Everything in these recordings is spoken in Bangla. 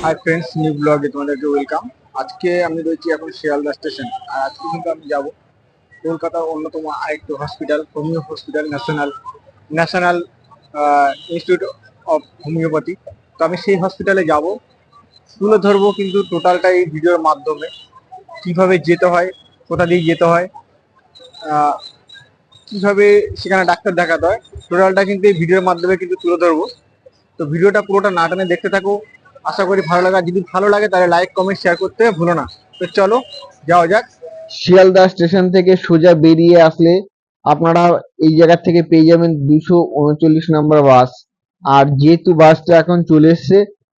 হাই ফ্রেন্ডস, নিউ ব্লগে তোমাদেরকে ওয়েলকাম। আজকে আমি রয়েছি এখন শিয়ালদা স্টেশন। আর আজকে কিন্তু আমি যাব কলকাতার অন্যতম আরেকটি hospital, homeo hospital, national national institute of homeopathy. তো আমি সেই হসপিটালে যাব, তুলে ধরবো কিন্তু টোটালটা এই ভিডিওর মাধ্যমে। কিভাবে যেতে হয়, কোথা দিয়ে যেতে হয়, আহ, কিভাবে সেখানে ডাক্তার দেখাতে হয়, টোটালটা কিন্তু এই ভিডিওর মাধ্যমে কিন্তু তুলে ধরবো। তো ভিডিওটা পুরোটা না টেনে দেখতে থাকো, আশা করি ভালো লাগে। আর যদি ভালো লাগে তাহলে লাইক কমেন্ট শেয়ার করতে ভুলো না। তো চলো যাওয়া যাক। শিয়ালদা স্টেশন থেকে সোজা বেরিয়ে আসলে আপনারা এই জায়গা থেকে পেয়ে যাবেন 239 নম্বর বাস। আর যেহেতু বাসটা এখন চলে এসছে,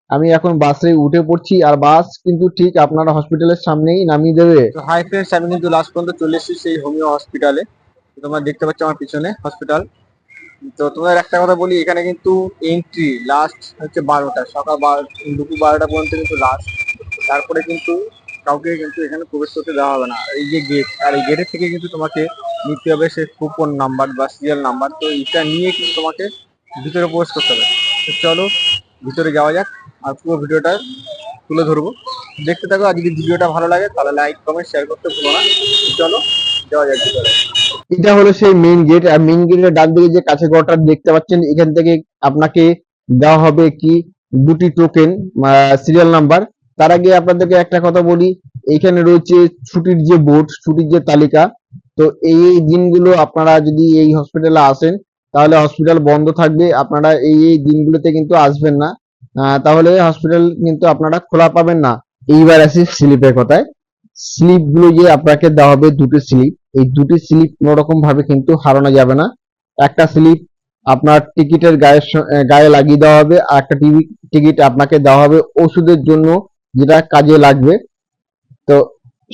আমি এখন বাসে উঠে পড়ছি। আর বাস কিন্তু ঠিক আপনারা হসপিটালের সামনেই নামিয়ে দেবে। তো হাই ফ্রেন্ডস, আমি কিন্তু লাস্ট পর্যন্ত চলে এসেছি সেই হোমিও হসপিটালে। তোমরা দেখতে পাচ্ছ আমার পিছনে হসপিটাল। তো তোমাদের একটা কথা বলি, এখানে কিন্তু এন্ট্রি লাস্ট হচ্ছে 12টা, সকাল 12, দুপুর 12টা পর্যন্ত কিন্তু লাস্ট। তারপরে কিন্তু কাউকে কিন্তু এখানে প্রবেশ করতে দেওয়া হবে না। এই যে গেট, আর এই গেটের থেকে কিন্তু তোমাকে নিতে হবে সেই কুপন নাম্বার বা সিরিয়াল নাম্বার। তো এটা নিয়ে কিন্তু তোমাকে ভিতরে প্রবেশ করতে হবে। তো চলো ভিতরে যাওয়া যাক, আর পুরো ভিডিওটা তুলে ধরবো, দেখতে থাকো। আর যদি ভিডিওটা ভালো লাগে তাহলে লাইক কমেন্ট শেয়ার করতে ভুলো না। তো চলো যাওয়া যাক ভিতরে। এটা হলো সেই মেইন গেট। আর মেইন গেটের ডান দিকে যে কাছে ঘরটা দেখতে পাচ্ছেন, এখান থেকে আপনাকে দেওয়া হবে কি দুটি টোকেন, সিরিয়াল নাম্বার। তার আগে আপনাদেরকে একটা কথা বলি, এখানে রয়েছে ছুটির যে বোর্ড, ছুটির যে তালিকা। তো এই দিনগুলো আপনারা যদি এই হসপিটালে আসেন তাহলে হসপিটাল বন্ধ থাকবে। আপনারা এই দিনগুলোতে কিন্তু আসবেন না, তাহলে হসপিটাল কিন্তু আপনারা খোলা পাবেন না। এইবার আসি স্লিপের কথায়। স্লিপ গুলো যে আপনাকে দেওয়া হবে, দুটো স্লিপ। এই দুটি স্লিপ কোনো রকম ভাবে কিন্তু হারানো যাবে না। একটা স্লিপ আপনার টিকিটের গায়ে লাগিয়ে দেওয়া হবে, আর একটা টিকিট আপনাকে দেওয়া হবে ওষুধের জন্য, যেটা কাজে লাগবে। তো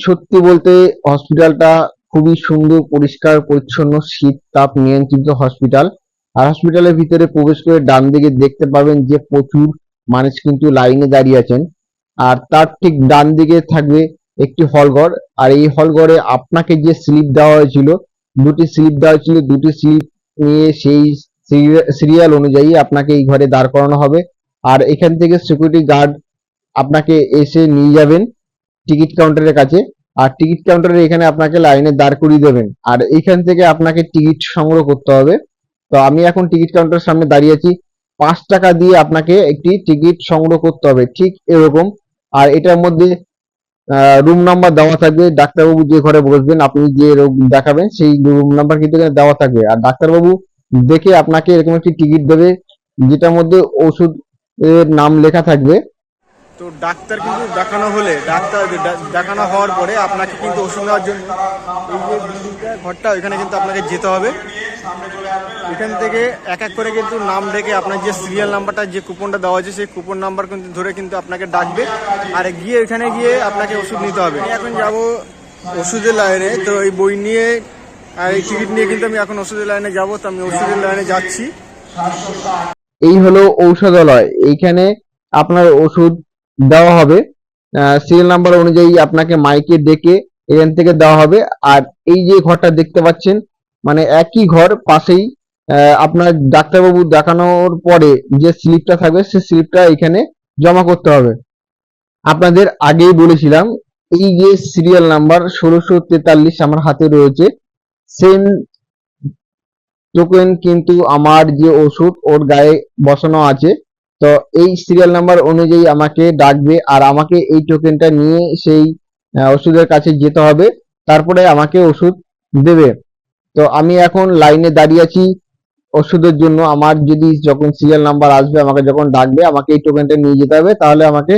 সত্যি বলতে হসপিটালটা খুবই সুন্দর, পরিষ্কার পরিচ্ছন্ন, শীত তাপ নিয়ন্ত্রিত হসপিটাল। আর হসপিটালের ভিতরে প্রবেশ করে ডান দিকে দেখতে পাবেন যে প্রচুর মানুষ কিন্তু লাইনে দাঁড়িয়ে আছেন। আর তার ঠিক ডান দিকে থাকবে একটি হলঘর। আর এই হলঘরে আপনাকে যে স্লিপ দেওয়া হয়েছিল, দুটি স্লিপ দেওয়া হয়েছিল, দুটি স্লিপ নিয়ে সেই সিরিয়াল অনুযায়ী আপনাকে এই ঘরে দাঁড় করানো হবে। আর এখান থেকে সিকিউরিটি গার্ড আপনাকে এসে নিয়ে যাবেন টিকিট কাউন্টারের কাছে। আর টিকিট কাউন্টারের এখানে আপনাকে লাইনে দাঁড় করিয়ে দেবেন। আর এখান থেকে আপনাকে টিকিট সংগ্রহ করতে হবে। তো আমি এখন টিকিট কাউন্টারের সামনে দাঁড়িয়ে আছি। 5 টাকা দিয়ে আপনাকে একটি টিকিট সংগ্রহ করতে হবে, ঠিক এরকম। আর এটার মধ্যে রুম নাম্বার দেওয়া থাকবে। ডাক্তারবাবু যে ঘরে বসবেন, আপনি যে রোগ দেখাবেন, সেই রুম নাম্বার কিন্তু এখানে দেওয়া থাকবে। আর ডাক্তারবাবু দেখে আপনাকে এরকম একটি টিকিট দেবে, যেটার মধ্যে ওষুধ এর নাম লেখা থাকবে। তো ডাক্তার কিন্তু দেখানো হলে, ডাক্তার দেখানো হওয়ার পরে আপনাকে কিন্তু ওষুধ নেওয়ার জন্য এই যে বিল্ডিংটা, ঘরটা, ওইখানে কিন্তু আপনাকে যেতে হবে। এখান থেকে এক এক করে কিন্তু নাম ডেকে আপনার যে সিরিয়াল নাম্বারটা, যে কুপনটা দেওয়া আছে, সেই কুপন নাম্বার কিন্তু ধরে কিন্তু আপনাকে ডাকবে। আর গিয়ে ওইখানে গিয়ে আপনাকে ওষুধ নিতে হবে। আমি এখন যাব ওষুধের লাইনে। তো এই বই নিয়ে আর এই টিকিট নিয়ে কিন্তু আমি এখন ওষুধের লাইনে যাব। তো আমি ওষুধের লাইনে যাচ্ছি। এই হলো ঔষধালয়। এইখানে আপনার ওষুধ দেওয়া হবে সিরিয়াল নাম্বার অনুযায়ী, আপনাকে মাইকে ডেকে এখান থেকে দেওয়া হবে। আর এই যে ঘরটা দেখতে পাচ্ছেন, মানে একই ঘর পাশেই, আপনার ডাক্তারবাবু দেখানোর পরে যে স্লিপটা থাকবে, সেই স্লিপটা এখানে জমা করতে হবে। আপনাদের আগেই বলেছিলাম, এই যে সিরিয়াল নাম্বার 1643 আমার হাতে রয়েছে, সেম টোকেন কিন্তু আমার যে ওষুধ ওর গায়ে বসানো আছে। তো এই সিরিয়াল নাম্বার অনুযায়ী আমাকে ডাকবে, আর আমাকে এই টোকেনটা নিয়ে সেই ওষুধের কাছে যেতে হবে, তারপরে আমাকে ওষুধ দেবে। তো আমি এখন লাইনে দাঁড়িয়ে আছি ওষুধের জন্য। আমার যদি যখন সিরিয়াল নাম্বার আসবে, আমাকে যখন ডাকবে, আমাকে এই টোকেনটা নিয়ে যেতে হবে, তাহলে আমাকে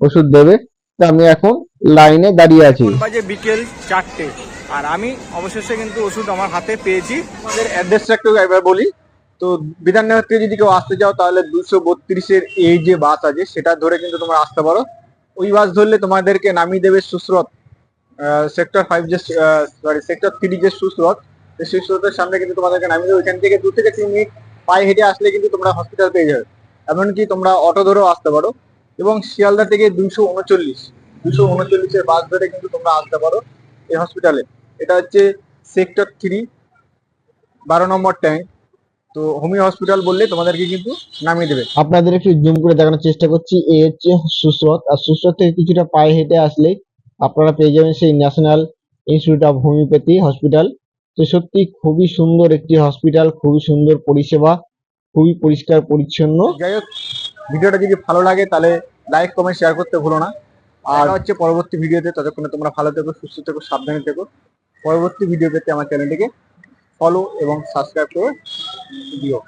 ওষুধ দেবে। তো আমি এখন লাইনে দাঁড়িয়ে আছি। এখন বাজে বিকেল 4টে, আর আমি অবশেষে কিন্তু ওষুধ আমার হাতে পেয়েছি। আমাদের অ্যাড্রেসটা একটু একবার বলি। তো বিধাননগর থেকে যদি কেউ আসতে চাও তাহলে 232-এর এই যে বাস আছে সেটা ধরে কিন্তু তোমরা আসতে পারো। ওই বাস ধরলে তোমাদেরকে নামিয়ে দেবে সুস্রত, সেক্টর 5 যে, সরি সেক্টর 3 যে সুস্রত, সেই সুস্রতের সামনে কিন্তু তোমাদেরকে নামিয়ে দেবে। ওইখান থেকে 2 থেকে 3 মিনিট পায়ে হেঁটে আসলে কিন্তু তোমরা হসপিটাল পেয়ে যাবে। এমনকি তোমরা অটো ধরেও আসতে পারো। এবং শিয়ালদা থেকে 239-239-এর বাস ধরে কিন্তু তোমরা আসতে পারো এই হসপিটালে। এটা হচ্ছে সেক্টর 3, 12 নম্বর ট্যাঙ্ক। তো হোমিও হসপিটাল বললে তোমাদেরকে কিন্তু নামিয়ে দেবে। আপনাদের একটু জুম করে দেখানোর চেষ্টা করছি, এই হচ্ছে সুস্রত, আর সুস্রত থেকে কিছুটা পায়ে হেঁটে আসলে আপনারা পেয়ে যাবেন সেই national institute of homeopathy hospital. তো সত্যি খুবই সুন্দর একটি হসপিটাল, খুবই সুন্দর পরিষেবা, খুবই পরিষ্কার পরিচ্ছন্ন। যাই হোক, ভিডিওটা যদি ভালো লাগে তাহলে লাইক কমেন্ট শেয়ার করতে ভুলো না। আর হচ্ছে পরবর্তী ভিডিওতে, ততক্ষণে তোমরা ভালো থেকো, সুস্থ থেকো, সাবধানে থেকো। পরবর্তী ভিডিও পেতে আমার চ্যানেলটিকে ফলো এবং সাবস্ক্রাইব করে দিও।